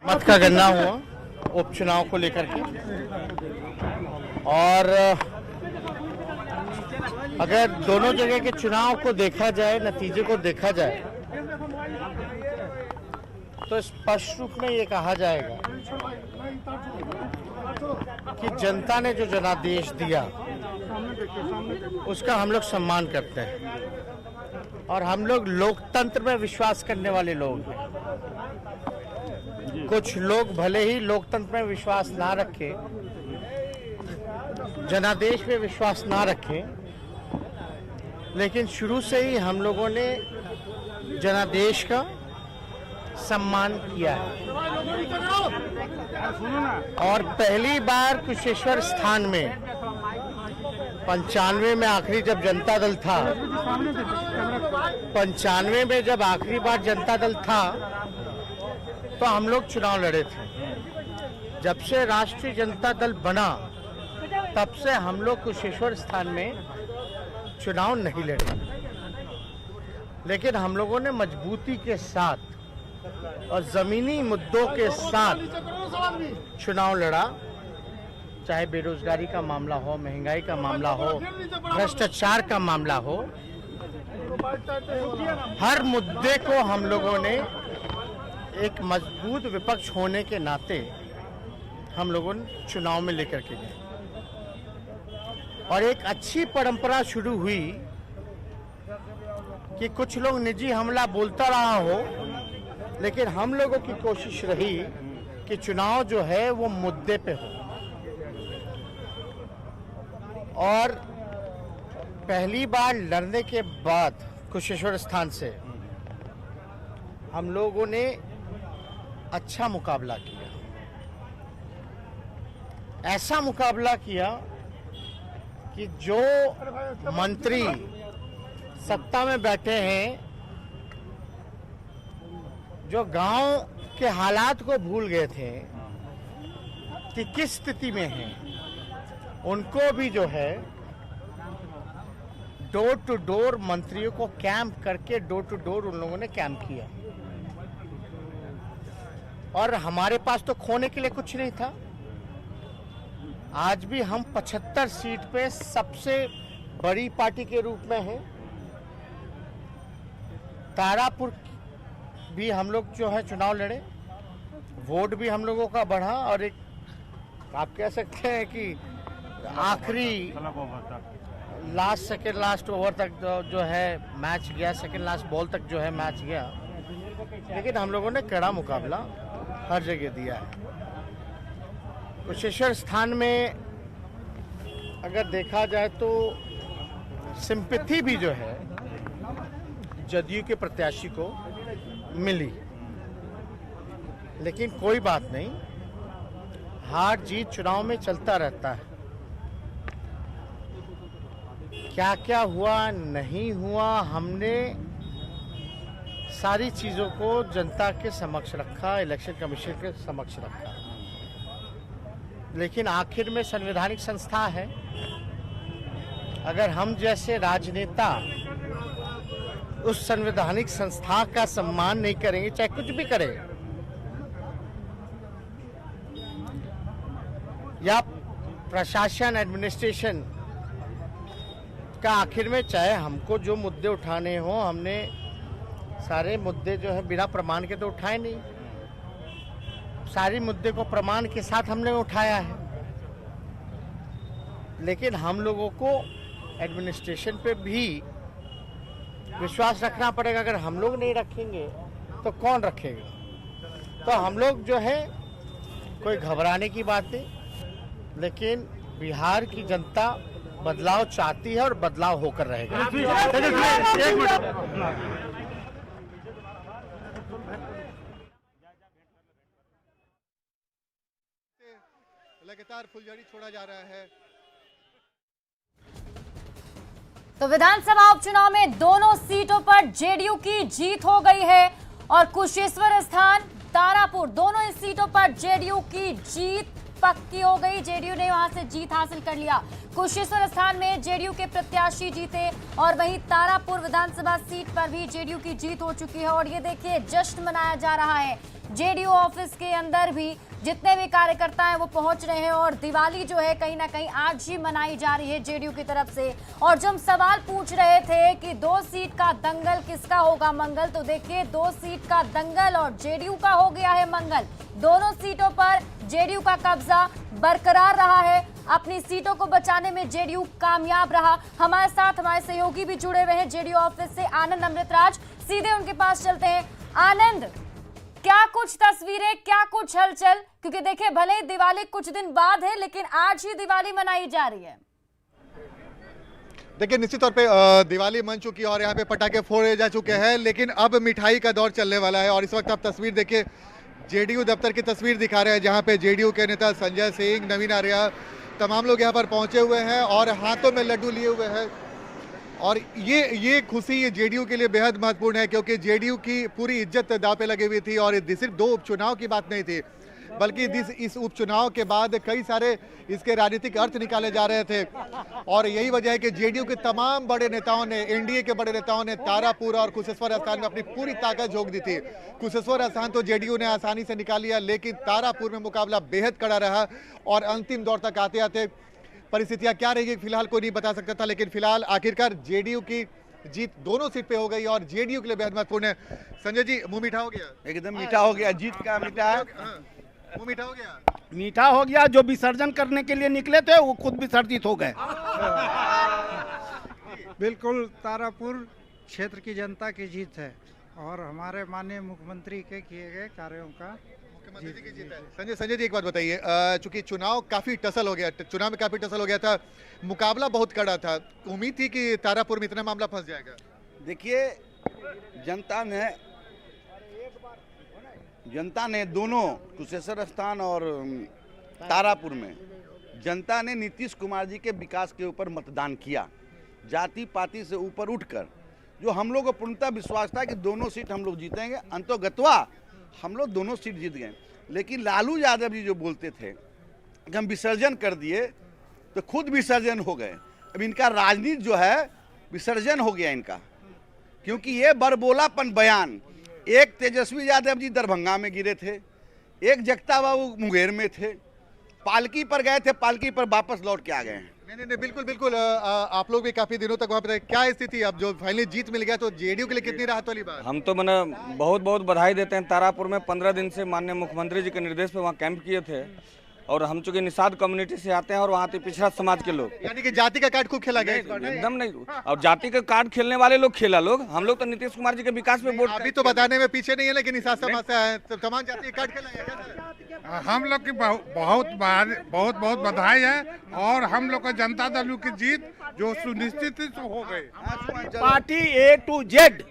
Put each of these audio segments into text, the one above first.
मत का गणना हुआ उपचुनाव को लेकर के। और अगर दोनों जगह के चुनाव को देखा जाए, नतीजे को देखा जाए, तो स्पष्ट रूप में ये कहा जाएगा कि जनता ने जो जनादेश दिया उसका हम लोग सम्मान करते हैं और हम लोग लोकतंत्र में विश्वास करने वाले लोग हैं। कुछ लोग भले ही लोकतंत्र में विश्वास ना रखें, जनादेश में विश्वास ना रखें, लेकिन शुरू से ही हम लोगों ने जनादेश का सम्मान किया है। और पहली बार कुशेश्वर स्थान में 95 में आखिरी जब जनता दल था, 95 में जब आखिरी बार जनता दल था तो हम लोग चुनाव लड़े थे। जब से राष्ट्रीय जनता दल बना तब से हम लोग कुशेश्वर स्थान में चुनाव नहीं लड़े, लेकिन हम लोगों ने मजबूती के साथ और जमीनी मुद्दों के साथ चुनाव लड़ा। चाहे बेरोजगारी का मामला हो, महंगाई का मामला हो, भ्रष्टाचार का मामला हो, हर मुद्दे को हम लोगों ने एक मजबूत विपक्ष होने के नाते हम लोगों ने चुनाव में लेकर के गए। और एक अच्छी परंपरा शुरू हुई कि कुछ लोग निजी हमला बोलता रहा हो, लेकिन हम लोगों की कोशिश रही कि चुनाव जो है वो मुद्दे पे हो। और पहली बार लड़ने के बाद कुशेश्वर स्थान से हम लोगों ने अच्छा मुकाबला किया, ऐसा मुकाबला किया कि जो मंत्री सत्ता में बैठे हैं, जो गांव के हालात को भूल गए थे कि किस स्थिति में हैं, उनको भी जो है डोर टू डोर मंत्रियों को कैंप करके डोर टू डोर उन लोगों ने कैंप किया। और हमारे पास तो खोने के लिए कुछ नहीं था। आज भी हम 75 सीट पे सबसे बड़ी पार्टी के रूप में हैं। तारापुर भी हम लोग जो है चुनाव लड़े, वोट भी हम लोगों का बढ़ा और एक आप कह सकते हैं कि आखिरी सेकंड लास्ट ओवर तक जो है मैच गया, सेकंड लास्ट बॉल तक जो है मैच गया। लेकिन हम लोगों ने कड़ा मुकाबला हर जगह दिया है। कुशेश्वर स्थान में अगर देखा जाए तो सिंपैथी भी जो है जदयू के प्रत्याशी को मिली, लेकिन कोई बात नहीं, हार जीत चुनाव में चलता रहता है। क्या क्या हुआ नहीं हुआ, हमने सारी चीजों को जनता के समक्ष रखा, इलेक्शन कमीशन के समक्ष रखा। लेकिन आखिर में संवैधानिक संस्था है, अगर हम जैसे राजनेता उस संवैधानिक संस्था का सम्मान नहीं करेंगे, चाहे कुछ भी करें, या प्रशासन एडमिनिस्ट्रेशन का आखिर में चाहे हमको जो मुद्दे उठाने हो, हमने सारे मुद्दे जो है बिना प्रमाण के तो उठाए नहीं, सारे मुद्दे को प्रमाण के साथ हमने उठाया है। लेकिन हम लोगों को एडमिनिस्ट्रेशन पे भी विश्वास रखना पड़ेगा। अगर हम लोग नहीं रखेंगे तो कौन रखेगा? तो हम लोग जो है कोई घबराने की बात नहीं, लेकिन बिहार की जनता बदलाव चाहती है और बदलाव होकर रहेगा। एक मिनट, लगातार फुलझड़ी छोड़ा जा रहा है। तो विधानसभा उपचुनाव में दोनों सीटों पर जेडीयू की जीत हो गई है और कुशेश्वर स्थान, तारापुर, दोनों ही सीटों पर जेडीयू की जीत पक्की हो गई। जेडीयू ने वहां से जीत हासिल कर लिया। कुशेश्वर स्थान में जेडीयू के प्रत्याशी जीते और वहीं तारापुर विधानसभा सीट पर भी जेडीयू की जीत हो चुकी है। और ये देखिए जश्न मनाया जा रहा है। जेडीयू ऑफिस के अंदर भी जितने भी कार्यकर्ता हैं वो पहुंच रहे हैं और दिवाली जो है कहीं ना कहीं आज ही मनाई जा रही है जेडीयू की तरफ से। और जब सवाल पूछ रहे थे कि 2 सीट का दंगल किसका होगा मंगल, तो देखिए 2 सीट का दंगल और जेडीयू का हो गया है मंगल। दोनों सीटों पर जेडीयू का कब्जा बरकरार रहा है। अपनी सीटों को बचाने में जेडीयू कामयाब रहा। हमारे साथ हमारे सहयोगी भी जुड़े हुए हैं जेडीयू ऑफिस से, आनंद अमृतराज। सीधे उनके पास चलते हैं। आनंद, क्या कुछ तस्वीरें, क्या कुछ हलचल, क्योंकि देखिए भले ही दिवाली कुछ दिन बाद है लेकिन आज ही दिवाली मनाई जा रही है। देखिए निश्चित तौर पे दिवाली मन चुकी है और यहाँ पे पटाखे फोड़े जा चुके हैं, लेकिन अब मिठाई का दौर चलने वाला है। और इस वक्त आप तस्वीर देखिए, जेडीयू दफ्तर की तस्वीर दिखा रहे हैं जहाँ पे जेडीयू के नेता संजय सिंह, नवीन आर्या, तमाम लोग यहाँ पर पहुंचे हुए हैं और हाथों में लड्डू लिए हुए हैं। और ये खुशी ये जेडीयू के लिए बेहद महत्वपूर्ण है, क्योंकि जेडीयू की पूरी इज्जत दांव पे लगी हुई थी। और ये सिर्फ 2 उपचुनाव की बात नहीं थी, बल्कि इस उपचुनाव के बाद कई सारे इसके राजनीतिक अर्थ निकाले जा रहे थे। और यही वजह है कि जेडीयू के तमाम बड़े नेताओं ने, एनडीए के बड़े नेताओं ने तारापुर और कुशेश्वर स्थान में अपनी पूरी ताकत झोंक दी थी। कुशेश्वर स्थान तो जेडीयू ने आसानी से निकाल लिया, लेकिन तारापुर में मुकाबला बेहद कड़ा रहा और अंतिम दौर तक आते आते परिस्थितियां क्या रहेगी फिलहाल कोई नहीं बता सकता था। लेकिन फिलहाल आखिरकार जेडीयू की जीत दोनों सीट पे हो गई और जेडीयू के लिए बेहद महत्वपूर्ण है। संजय जी, मुंह मीठा हो गया? एकदम मीठा हो गया, जीत का मीठा है। मुंह मीठा हो गया? मीठा हो गया। जो विसर्जन करने के लिए निकले थे वो खुद विसर्जित हो गए। बिल्कुल तारापुर क्षेत्र की जनता की जीत है और हमारे माननीय मुख्यमंत्री के किए गए कार्यों का मुख्यमंत्री जी की जीत है। संजय जी एक बात बताइए, चूंकि चुनाव काफी टसल हो गया, चुनाव में काफी टसल हो गया था, मुकाबला बहुत कड़ा था, उम्मीद थी कि तारापुर में इतना मामला फंस जाएगा? देखिए जनता ने दोनों कुशेश्वर स्थान और तारापुर में जनता ने नीतीश कुमार जी के विकास के ऊपर मतदान किया। जाति पाति से ऊपर उठकर जो हम लोग को पूर्णतः विश्वास था कि दोनों सीट हम लोग जीतेंगे, अंतोगत्वा हम लोग दोनों सीट जीत गए। लेकिन लालू यादव जी जो बोलते थे कि हम विसर्जन कर दिए, तो खुद विसर्जन हो गए। अब इनका राजनीति जो है विसर्जन हो गया इनका, क्योंकि ये बरबोलापन बयान, एक तेजस्वी यादव जी दरभंगा में गिरे थे, एक जगता बाबू मुंगेर में थे, पालकी पर गए थे, पालकी पर वापस लौट के आ गए हैं। नहीं, बिल्कुल आप लोग भी काफी दिनों तक वहाँ पे रहे। क्या स्थिति अब जो फाइनली जीत मिल गया तो जेडीयू के लिए कितनी राहत वाली बात? हम तो मैंने बहुत बधाई देते हैं। तारापुर में 15 दिन से माननीय मुख्यमंत्री जी के निर्देश पे वहाँ कैंप किए थे और हम चूंकि निषाद कम्युनिटी से आते हैं और वहाँ पे पिछड़ा समाज के लोग, यानी कि जाति का कार्ड खूब खेला गया एकदम नहीं, और जाति का कार्ड खेलने वाले लोग खेला लोग, हम लोग तो नीतीश कुमार जी के विकास पे वोट। अभी तो बताने में पीछे नहीं है, लेकिन निषाद समाज से है, तमाम जाति का कार्ड खेला गया। हम लोग की बहुत बधाई है और हम लोग का जनता दल की जीत जो सुनिश्चित हो गई। पार्टी A to Z,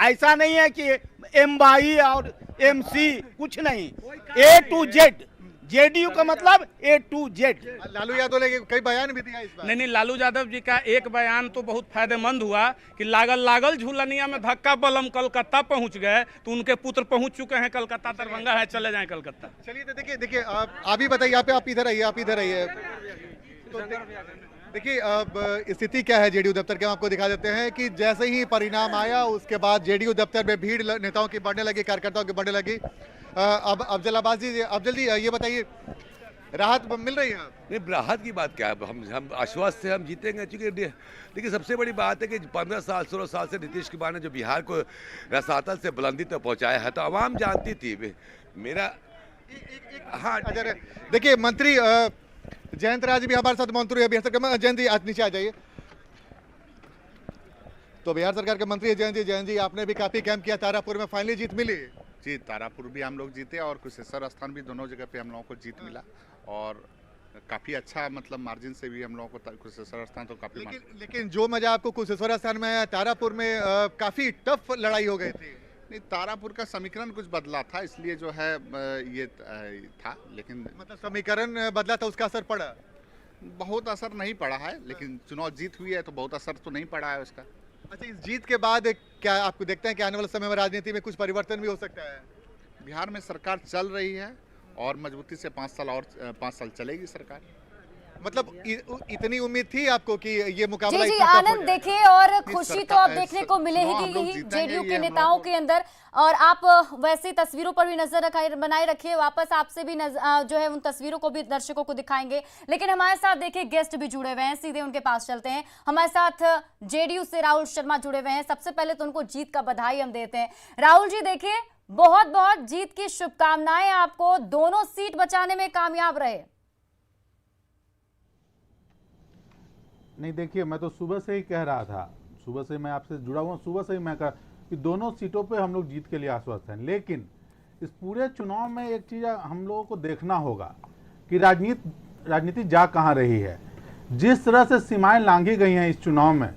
ऐसा नहीं है कि MY और MC, कुछ नहीं, A to Z। जेडीयू का मतलब A to Z। Lalu Yadav ने कई बयान भी दिया इस बार। नहीं, लालू यादव जी का एक बयान तो बहुत फायदेमंद हुआ कि लागल झूलनिया में धक्का बलम कलकत्ता पहुंच गए, तो उनके पुत्र पहुंच चुके हैं कलकत्ता, दरभंगा है, चले जाएं कलकत्ता। चलिए तो देखिए आप भी बताइए, आप इधर आइए। तो देखिए अब स्थिति क्या है जेडीयू दफ्तर के, हम आपको दिखा देते हैं कि जैसे ही परिणाम आया उसके बाद जेडीयू दफ्तर में भीड़ नेताओं की बढ़ने लगी, कार्यकर्ताओं की बढ़ने लगी। अब अफजल जी ये बताइए, राहत मिल रही है? नहीं, राहत की बात क्या है, हम आश्वस्त से हम जीतेंगे। चूंकि देखिए सबसे बड़ी बात है कि 15 साल 16 साल से नीतीश कुमार ने जो बिहार को रसातल से बुलंदी तक पहुंचाया है, तो आवाम जानती थी। मेरा हाँ, देखिए मंत्री जयंत राज भी हमारे साथ मंत्री है बिहार सरकार में। जयंत जी आज नीचे आ जाइए। तो बिहार सरकार के मंत्री जयंत जी आपने भी काफी कैंप किया, तारापुर में फाइनली जीत मिली? जी, तारापुर भी हम लोग जीते और कुशेश्वर स्थान भी, दोनों जगह पे हम लोगों को जीत मिला और काफी अच्छा मतलब मार्जिन से भी हम लोगों को कुशेश्वर स्थान तो काफी। लेकिन जो मजा आपको कुशेश्वर स्थान में आया, तारापुर में काफी टफ लड़ाई हो गई थी। नहीं, तारापुर का समीकरण कुछ बदला था, इसलिए जो है ये था, लेकिन मतलब समीकरण बदला था, उसका असर पड़ा? बहुत असर नहीं पड़ा है, लेकिन चुनाव जीत हुई है तो बहुत असर तो नहीं पड़ा है उसका। अच्छा, इस जीत के बाद क्या आपको देखते हैं कि आने वाले समय में राजनीति में कुछ परिवर्तन भी हो सकता है? बिहार में सरकार चल रही है और मजबूती से 5 साल चलेगी सरकार। मतलब इतनी उम्मीद थी आपको कि ये मुकाबला जी इतना टफ हो आनंद जाएगा? देखिए, और कि खुशी तो सरकार- अब देखने को मिलेगी हम लोग ही जीतेंगे, जेडीयू ये के हम नेताओं लोग के अंदर। और आप वैसे तस्वीरों पर भी नजर बनाए रखिए, वापस आपसे भी जो है उन तस्वीरों को भी दर्शकों को दिखाएंगे। लेकिन हमारे साथ देखिए गेस्ट भी जुड़े हुए हैं, सीधे उनके पास चलते हैं। हमारे साथ जेडीयू से राहुल शर्मा जुड़े हुए हैं। सबसे पहले तो उनको जीत का बधाई हम देते हैं। राहुल जी देखिए, बहुत बहुत जीत की शुभकामनाएं आपको, दोनों सीट बचाने में कामयाब रहे। नहीं देखिए, मैं तो सुबह से ही कह रहा था, सुबह से मैं आपसे जुड़ा हुआ, सुबह से ही मैं कहा कि दोनों सीटों पे हम लोग जीत के लिए आश्वस्त हैं। लेकिन इस पूरे चुनाव में एक चीज़ हम लोगों को देखना होगा कि राजनीति जा कहाँ रही है। जिस तरह से सीमाएं लांघी गई हैं इस चुनाव में,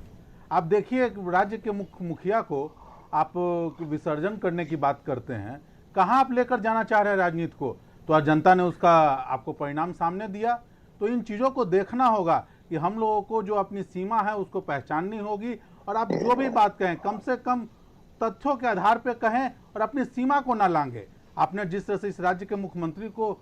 आप देखिए राज्य के मुखिया को आप विसर्जन करने की बात करते हैं, कहाँ आप लेकर जाना चाह रहे हैं राजनीति को? तो आज जनता ने उसका आपको परिणाम सामने दिया। तो इन चीज़ों को देखना होगा कि हम लोगों को जो अपनी सीमा है उसको पहचाननी होगी, और आप जो भी बात कहें कम से कम तथ्यों के आधार पर कहें और अपनी सीमा को ना लांघे। आपने जिस तरह से इस राज्य के मुख्यमंत्री को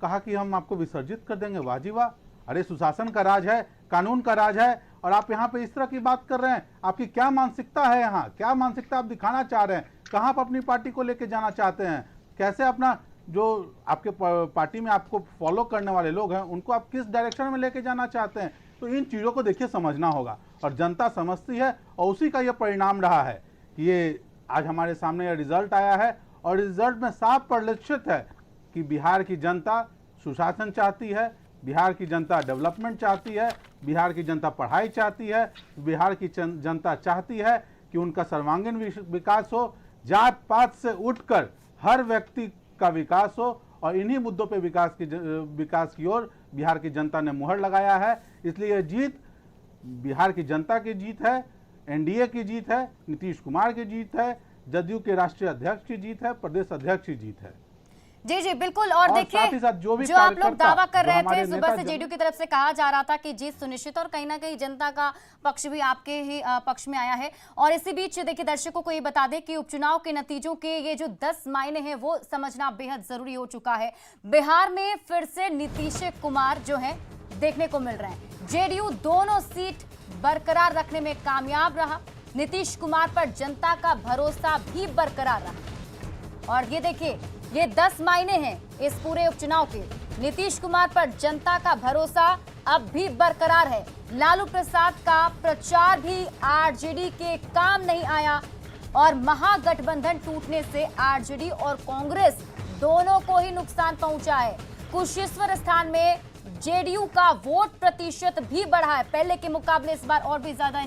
कहा कि हम आपको विसर्जित कर देंगे, वाह जी वाह, अरे सुशासन का राज है, कानून का राज है, और आप यहाँ पे इस तरह की बात कर रहे हैं। आपकी क्या मानसिकता है, यहाँ क्या मानसिकता आप दिखाना चाह रहे हैं? कहाँ पर अपनी पार्टी को लेके जाना चाहते हैं? कैसे अपना जो आपके पार्टी में आपको फॉलो करने वाले लोग हैं उनको आप किस डायरेक्शन में लेके जाना चाहते हैं? तो इन चीज़ों को देखिए समझना होगा, और जनता समझती है, और उसी का ये परिणाम रहा है कि ये आज हमारे सामने ये रिजल्ट आया है। और रिजल्ट में साफ परिलक्षित है कि बिहार की जनता सुशासन चाहती है, बिहार की जनता डेवलपमेंट चाहती है, बिहार की जनता पढ़ाई चाहती है, बिहार की जनता चाहती है कि उनका सर्वांगीण विकास हो, जात पात से उठकर हर व्यक्ति का विकास हो, और इन्हीं मुद्दों पे विकास की ओर बिहार की जनता ने मुहर लगाया है। इसलिए यह जीत बिहार की जनता की जीत है, एनडीए की जीत है, नीतीश कुमार की जीत है, जदयू के राष्ट्रीय अध्यक्ष की जीत है, प्रदेश अध्यक्ष की जीत है। जी जी बिल्कुल। और देखिए, साथ ही साथ जो आप लोग दावा कर रहे थे, सुबह से नेता जेडीयू की तरफ से कहा जा रहा था कि जीत सुनिश्चित, और कहीं ना कहीं जनता का पक्ष भी आपके ही पक्ष में आया है। और इसी बीच देखिए, दर्शकों को ये बता दें कि उपचुनाव के नतीजों के ये जो 10 मायने हैं वो समझना बेहद जरूरी हो चुका है। बिहार में फिर से नीतीश कुमार जो है देखने को मिल रहे हैं। जेडीयू दोनों सीट बरकरार रखने में कामयाब रहा। नीतीश कुमार पर जनता का भरोसा भी बरकरार रहा। और ये देखिए, ये 10 मायने हैं इस पूरे उपचुनाव के। नीतीश कुमार पर जनता का भरोसा अब भी बरकरार है। लालू प्रसाद का प्रचार भी आरजेडी के काम नहीं आया, और महागठबंधन टूटने से आरजेडी और कांग्रेस दोनों को ही नुकसान पहुंचा है। कुशेश्वर स्थान में जेडीयू का वोट प्रतिशत भी बढ़ा है, पहले के मुकाबले इस बार और भी ज्यादा